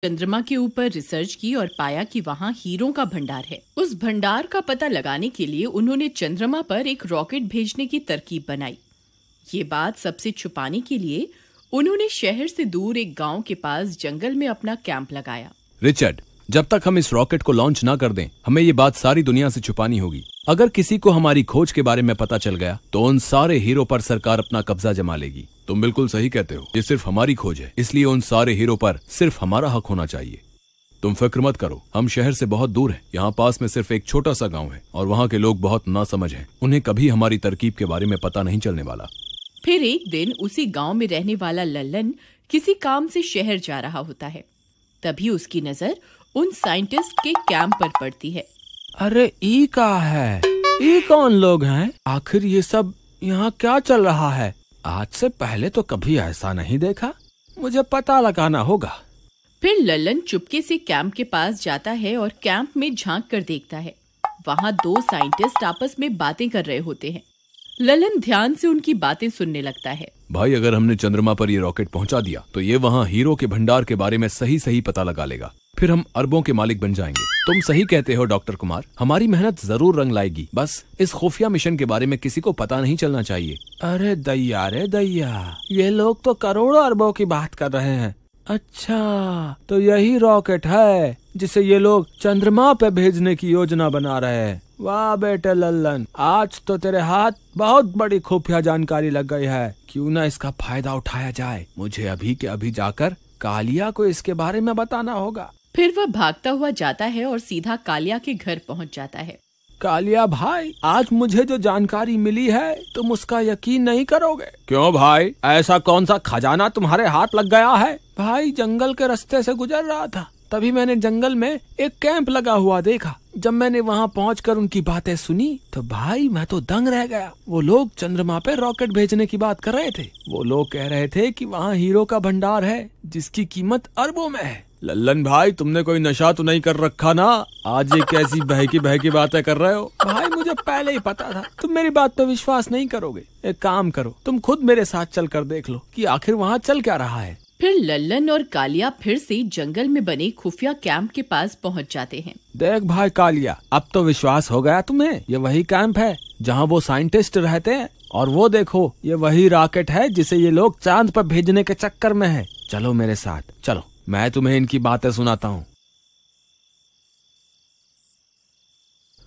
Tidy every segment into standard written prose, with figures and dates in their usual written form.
चंद्रमा के ऊपर रिसर्च की और पाया कि वहाँ हीरों का भंडार है। उस भंडार का पता लगाने के लिए उन्होंने चंद्रमा पर एक रॉकेट भेजने की तरकीब बनाई। ये बात सबसे छुपाने के लिए उन्होंने शहर से दूर एक गांव के पास जंगल में अपना कैंप लगाया। रिचर्ड, जब तक हम इस रॉकेट को लॉन्च ना कर दें, हमें ये बात सारी दुनिया से छुपानी होगी। अगर किसी को हमारी खोज के बारे में पता चल गया तो उन सारे हीरो पर सरकार अपना कब्जा जमा लेगी। तुम बिल्कुल सही कहते हो, ये सिर्फ हमारी खोज है, इसलिए उन सारे हीरो पर सिर्फ हमारा हक होना चाहिए। तुम फिक्र मत करो, हम शहर से बहुत दूर हैं। यहाँ पास में सिर्फ एक छोटा सा गाँव है और वहाँ के लोग बहुत नासमझ हैं। उन्हें कभी हमारी तरकीब के बारे में पता नहीं चलने वाला। फिर एक दिन उसी गांव में रहने वाला लल्लन किसी काम से शहर जा रहा होता है। तभी उसकी नजर उन साइंटिस्ट के कैंप पर पड़ती है। अरे ई का है? ई कौन लोग हैं? आखिर ये सब यहाँ क्या चल रहा है? आज से पहले तो कभी ऐसा नहीं देखा। मुझे पता लगाना होगा। फिर लल्लन चुपके से कैंप के पास जाता है और कैंप में झांक कर देखता है। वहाँ दो साइंटिस्ट आपस में बातें कर रहे होते हैं। लल्लन ध्यान से उनकी बातें सुनने लगता है। भाई, अगर हमने चंद्रमा पर ये रॉकेट पहुंचा दिया तो ये वहाँ हीरो के भंडार के बारे में सही सही पता लगा लेगा। फिर हम अरबों के मालिक बन जाएंगे। तुम सही कहते हो डॉक्टर कुमार, हमारी मेहनत जरूर रंग लाएगी। बस इस खुफिया मिशन के बारे में किसी को पता नहीं चलना चाहिए। अरे दैया, ये लोग तो करोड़ों अरबों की बात कर रहे हैं। अच्छा, तो यही रॉकेट है जिसे ये लोग चंद्रमा पे भेजने की योजना बना रहे हैं। वाह बेटे लल्लन, आज तो तेरे हाथ बहुत बड़ी खुफिया जानकारी लग गई है। क्यों ना इसका फायदा उठाया जाए। मुझे अभी के अभी जाकर कालिया को इसके बारे में बताना होगा। फिर वह भागता हुआ जाता है और सीधा कालिया के घर पहुंच जाता है। कालिया भाई, आज मुझे जो जानकारी मिली है तुम उसका यकीन नहीं करोगे। क्यों भाई, ऐसा कौन सा खजाना तुम्हारे हाथ लग गया है? भाई, जंगल के रास्ते से गुजर रहा था, तभी मैंने जंगल में एक कैंप लगा हुआ देखा। जब मैंने वहाँ पहुंचकर उनकी बातें सुनी तो भाई मैं तो दंग रह गया। वो लोग चंद्रमा पे रॉकेट भेजने की बात कर रहे थे। वो लोग कह रहे थे कि वहाँ हीरो का भंडार है जिसकी कीमत अरबों में है। लल्लन भाई, तुमने कोई नशा तो नहीं कर रखा ना? आज ये कैसी बहकी बातें कर रहे हो? भाई, मुझे पहले ही पता था तुम मेरी बात पे विश्वास नहीं करोगे। एक काम करो, तुम खुद मेरे साथ चल कर देख लो कि आखिर वहाँ चल क्या रहा है। फिर लल्लन और कालिया फिर से जंगल में बने खुफिया कैंप के पास पहुंच जाते हैं। देख भाई कालिया, अब तो विश्वास हो गया तुम्हें। ये वही कैंप है जहाँ वो साइंटिस्ट रहते हैं। और वो देखो, ये वही रॉकेट है जिसे ये लोग चांद पर भेजने के चक्कर में है। चलो मेरे साथ, चलो, मैं तुम्हें इनकी बातें सुनाता हूँ।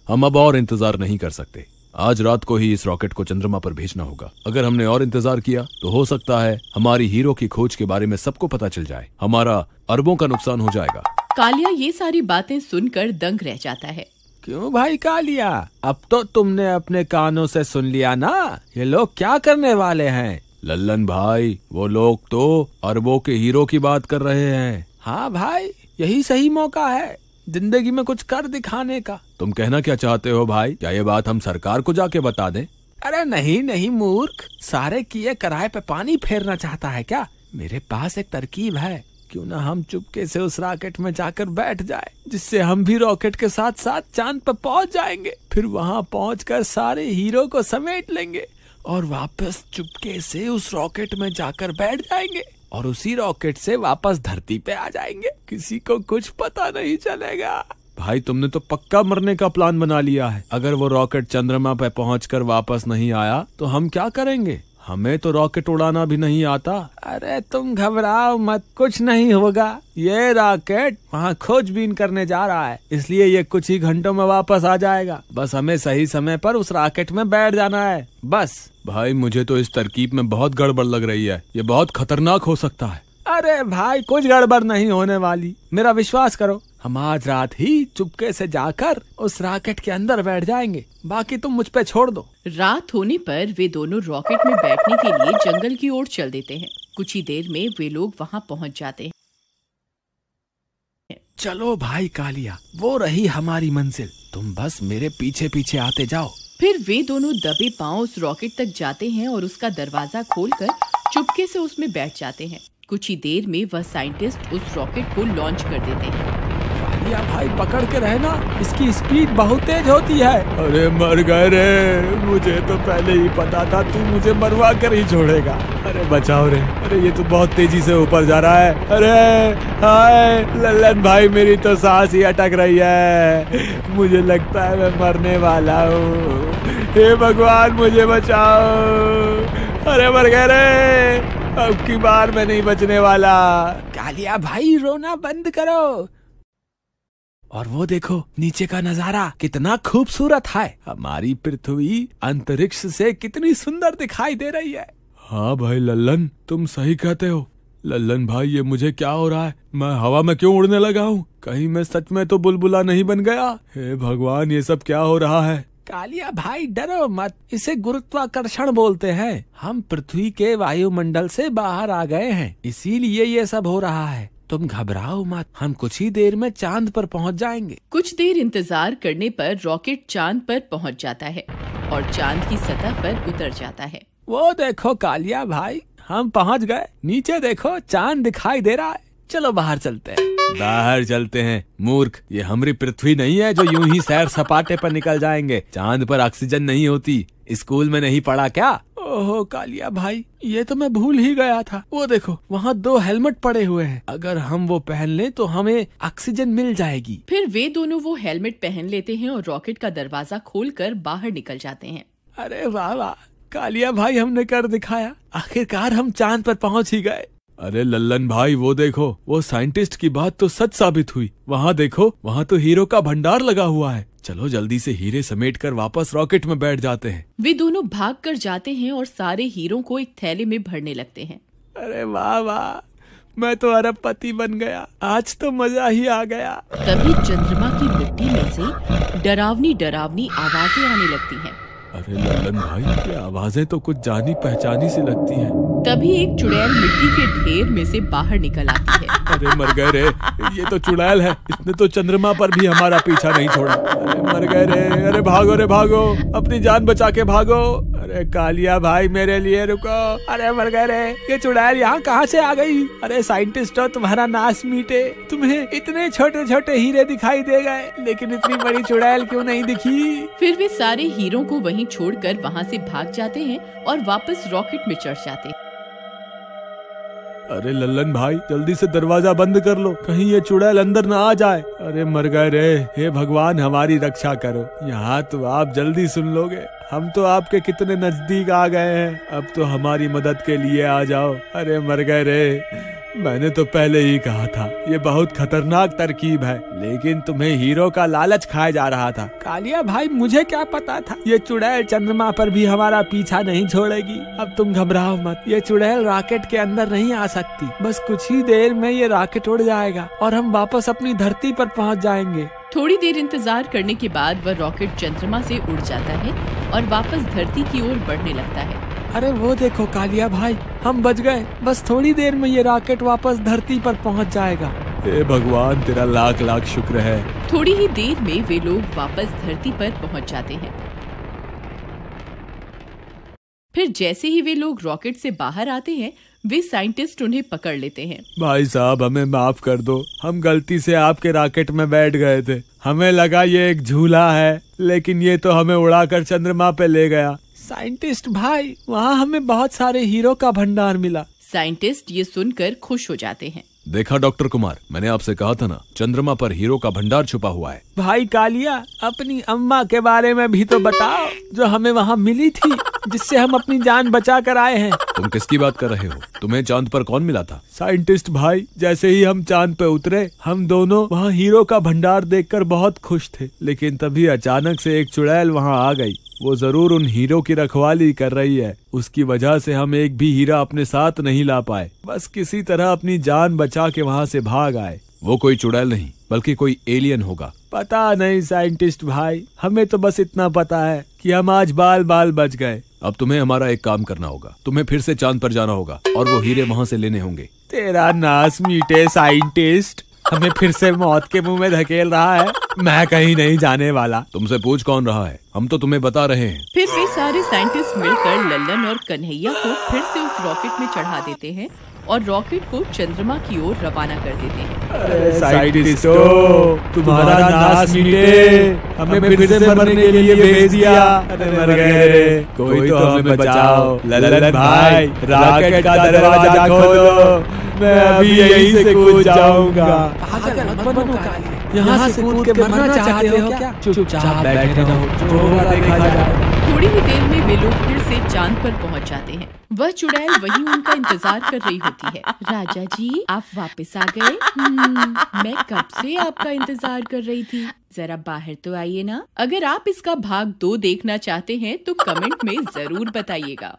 हम अब और इंतजार नहीं कर सकते। आज रात को ही इस रॉकेट को चंद्रमा पर भेजना होगा। अगर हमने और इंतजार किया तो हो सकता है हमारी हीरो की खोज के बारे में सबको पता चल जाए। हमारा अरबों का नुकसान हो जाएगा। कालिया ये सारी बातें सुनकर दंग रह जाता है। क्यों भाई कालिया, अब तो तुमने अपने कानों से सुन लिया ना, ये लोग क्या करने वाले हैं? लल्लन भाई, वो लोग तो अरबों के हीरो की बात कर रहे हैं। हाँ भाई, यही सही मौका है जिंदगी में कुछ कर दिखाने का। तुम कहना क्या चाहते हो भाई? क्या ये बात हम सरकार को जाके बता दें? अरे नहीं मूर्ख, सारे किए कराए पे पानी फेरना चाहता है क्या? मेरे पास एक तरकीब है। क्यों ना हम चुपके से उस रॉकेट में जाकर बैठ जाए, जिससे हम भी रॉकेट के साथ साथ चांद पर पहुंच जाएंगे। फिर वहां पहुंचकर सारे हीरो को समेट लेंगे और वापस चुपके से उस रॉकेट में जाकर बैठ जाएंगे और उसी रॉकेट से वापस धरती पे आ जाएंगे। किसी को कुछ पता नहीं चलेगा। भाई, तुमने तो पक्का मरने का प्लान बना लिया है। अगर वो रॉकेट चंद्रमा पे पहुंचकर वापस नहीं आया तो हम क्या करेंगे? हमें तो रॉकेट उड़ाना भी नहीं आता। अरे तुम घबराओ मत, कुछ नहीं होगा। ये रॉकेट वहाँ खोजबीन करने जा रहा है, इसलिए ये कुछ ही घंटों में वापस आ जाएगा। बस हमें सही समय पर उस रॉकेट में बैठ जाना है, बस। भाई, मुझे तो इस तरकीब में बहुत गड़बड़ लग रही है। ये बहुत खतरनाक हो सकता है। अरे भाई, कुछ गड़बड़ नहीं होने वाली, मेरा विश्वास करो। हम आज रात ही चुपके से जाकर उस रॉकेट के अंदर बैठ जाएंगे, बाकी तुम मुझ पे छोड़ दो। रात होने पर वे दोनों रॉकेट में बैठने के लिए जंगल की ओर चल देते हैं। कुछ ही देर में वे लोग वहां पहुंच जाते हैं। चलो भाई कालिया, वो रही हमारी मंजिल। तुम बस मेरे पीछे पीछे आते जाओ। फिर वे दोनों दबे पांव उस रॉकेट तक जाते हैं और उसका दरवाजा खोलकर चुपके से उसमें बैठ जाते हैं। कुछ ही देर में वह साइंटिस्ट उस रॉकेट को लॉन्च कर देते हैं। कालिया भाई पकड़ के रहना, इसकी स्पीड बहुत तेज होती है। अरे मर गए रे, मुझे तो पहले ही पता था तू मुझे मरवा कर ही छोड़ेगा। अरे बचाओ रे, अरे ये तो बहुत तेजी से ऊपर जा रहा है। अरे हाय लल्लन भाई, मेरी तो सांस ही अटक रही है, मुझे लगता है मैं मरने वाला हूँ। हे भगवान मुझे बचाओ। अरे मर गए रे, अब की बार मैं नहीं बचने वाला। कालिया भाई रोना बंद करो। और वो देखो नीचे का नजारा कितना खूबसूरत है। हमारी पृथ्वी अंतरिक्ष से कितनी सुंदर दिखाई दे रही है। हाँ भाई लल्लन, तुम सही कहते हो। लल्लन भाई ये मुझे क्या हो रहा है, मैं हवा में क्यों उड़ने लगा हूँ? कहीं मैं सच में तो बुलबुला नहीं बन गया? हे भगवान ये सब क्या हो रहा है? कालिया भाई डरो मत, इसे गुरुत्वाकर्षण बोलते हैं। हम पृथ्वी के वायुमंडल से बाहर आ गए हैं, इसीलिए ये सब हो रहा है। तुम घबराओ मत, हम कुछ ही देर में चांद पर पहुंच जाएंगे। कुछ देर इंतजार करने पर रॉकेट चांद पर पहुंच जाता है और चांद की सतह पर उतर जाता है। वो देखो कालिया भाई, हम पहुंच गए। नीचे देखो चांद दिखाई दे रहा है। चलो बाहर चलते हैं। बाहर चलते हैं मूर्ख, ये हमारी पृथ्वी नहीं है जो यूं ही सैर सपाटे पर निकल जाएंगे। चांद पर ऑक्सीजन नहीं होती, स्कूल में नहीं पढ़ा क्या? ओहो कालिया भाई, ये तो मैं भूल ही गया था। वो देखो वहाँ 2 हेलमेट पड़े हुए हैं, अगर हम वो पहन लें तो हमें ऑक्सीजन मिल जाएगी। फिर वे दोनों वो हेलमेट पहन लेते हैं और रॉकेट का दरवाजा खोलकर बाहर निकल जाते हैं। अरे वाह वाह कालिया भाई, हमने कर दिखाया, आखिरकार हम चांद पर पहुंच ही गए। अरे लल्लन भाई वो देखो, वो साइंटिस्ट की बात तो सच साबित हुई। वहाँ देखो, वहाँ तो हीरो का भंडार लगा हुआ है। चलो जल्दी से हीरे समेटकर वापस रॉकेट में बैठ जाते हैं। वे दोनों भाग कर जाते हैं और सारे हीरों को एक थैले में भरने लगते हैं। अरे वाह वाह, मैं तो अरबपति बन गया, आज तो मजा ही आ गया। तभी चंद्रमा की मिट्टी में से डरावनी डरावनी आवाजें आने लगती हैं। अरे लल्लन भाई, ये आवाजें तो कुछ जानी पहचानी सी लगती हैं। तभी एक चुड़ैल मिट्टी के ढेर में से बाहर निकल आती है। अरे मर गए रे, ये तो चुड़ैल है, इसने तो चंद्रमा पर भी हमारा पीछा नहीं छोड़ा। अरे मर गए रे, अरे भागो रे भागो, अपनी जान बचा के भागो। अरे कालिया भाई मेरे लिए रुको। अरे मर गए रे, ये चुड़ैल यहाँ कहाँ से आ गई? अरे साइंटिस्ट हो, तुम्हारा नाश मीटे, तुम्हें इतने छोटे छोटे हीरे दिखाई दे गए, लेकिन इतनी बड़ी चुड़ैल क्यों नहीं दिखी? फिर वे सारे हीरों को वहीं छोड़कर वहाँ से भाग जाते हैं और वापस रॉकेट में चढ़ जाते हैं। अरे लल्लन भाई जल्दी से दरवाजा बंद कर लो, कहीं ये चुड़ैल अंदर ना आ जाए। अरे मर गए रे, हे भगवान हमारी रक्षा करो। यहाँ तो आप जल्दी सुन लोगे, हम तो आपके कितने नजदीक आ गए हैं, अब तो हमारी मदद के लिए आ जाओ। अरे मर गए रे, मैंने तो पहले ही कहा था ये बहुत खतरनाक तरकीब है, लेकिन तुम्हें हीरो का लालच खाया जा रहा था। कालिया भाई मुझे क्या पता था ये चुड़ैल चंद्रमा पर भी हमारा पीछा नहीं छोड़ेगी। अब तुम घबराओ मत, ये चुड़ैल रॉकेट के अंदर नहीं आ सकती, बस कुछ ही देर में ये रॉकेट उड़ जाएगा और हम वापस अपनी धरती पर पहुंच जाएंगे। थोड़ी देर इंतजार करने के बाद वह रॉकेट चंद्रमा से उड़ जाता है और वापस धरती की ओर बढ़ने लगता है। अरे वो देखो कालिया भाई, हम बच गए, बस थोड़ी देर में ये रॉकेट वापस धरती पर पहुंच जाएगा। हे भगवान तेरा लाख लाख शुक्र है। थोड़ी ही देर में वे लोग वापस धरती पर पहुंच जाते हैं। फिर जैसे ही वे लोग रॉकेट से बाहर आते हैं, वे साइंटिस्ट उन्हें पकड़ लेते हैं। भाई साहब हमें माफ कर दो, हम गलती से आपके रॉकेट में बैठ गए थे, हमें लगा ये एक झूला है, लेकिन ये तो हमें उड़ाकर चंद्रमा पे ले गया। साइंटिस्ट भाई, वहाँ हमें बहुत सारे हीरो का भंडार मिला। साइंटिस्ट ये सुनकर खुश हो जाते हैं। देखा डॉक्टर कुमार, मैंने आपसे कहा था ना, चंद्रमा पर हीरो का भंडार छुपा हुआ है। भाई कालिया, अपनी अम्मा के बारे में भी तो बताओ, जो हमें वहाँ मिली थी, जिससे हम अपनी जान बचा कर आए हैं। तुम किसकी बात कर रहे हो? तुम्हें चांद पर कौन मिला था? साइंटिस्ट भाई, जैसे ही हम चांद पे उतरे, हम दोनों वहाँ हीरो का भंडार देखकर बहुत खुश थे, लेकिन तभी अचानक से एक चुड़ैल वहाँ आ गई। वो जरूर उन हीरो की रखवाली कर रही है, उसकी वजह से हम एक भी हीरा अपने साथ नहीं ला पाए, बस किसी तरह अपनी जान बचा के वहाँ से भाग आए। वो कोई चुड़ैल नहीं बल्कि कोई एलियन होगा। पता नहीं साइंटिस्ट भाई, हमें तो बस इतना पता है कि हम आज बाल बाल बच गए। अब तुम्हें हमारा एक काम करना होगा, तुम्हें फिर से चांद पर जाना होगा और वो हीरे वहाँ से लेने होंगे। तेरा नाश मीटे साइंटिस्ट, हमें फिर से मौत के मुंह में धकेल रहा है। मैं कहीं नहीं जाने वाला। तुमसे पूछ कौन रहा है, हम तो तुम्हें बता रहे हैं। फिर वे सारे साइंटिस्ट मिलकर लल्लन और कन्हैया को फिर से उस रॉकेट में चढ़ा देते हैं और रॉकेट को चंद्रमा की ओर रवाना कर देते हैं। अरे साइंटिस्टों, तुम्हारा नाश मिटे, हमें फिर से मरने के लिए भेज दिया। अरे मर गए, कोई तो हमें बचाओ। ललन भाई, रॉकेट का दरवाजा खोलो, मैं अभी यहीं से कूद जाऊंगा। पागल मत बनो काली, यहाँ से कूद के मरना चाहते हो क्या? चुपचाप बैठे रहो, जो होगा देखा जाएगा। थोड़ी ही देर में वे लोग फिर से चांद पर पहुंच जाते हैं। वह चुड़ैल वहीं उनका इंतजार कर रही होती है। राजा जी, आप वापस आ गए? मैं कब से आपका इंतजार कर रही थी। जरा बाहर तो आइए ना। अगर आप इसका भाग 2 देखना चाहते हैं तो कमेंट में जरूर बताइएगा।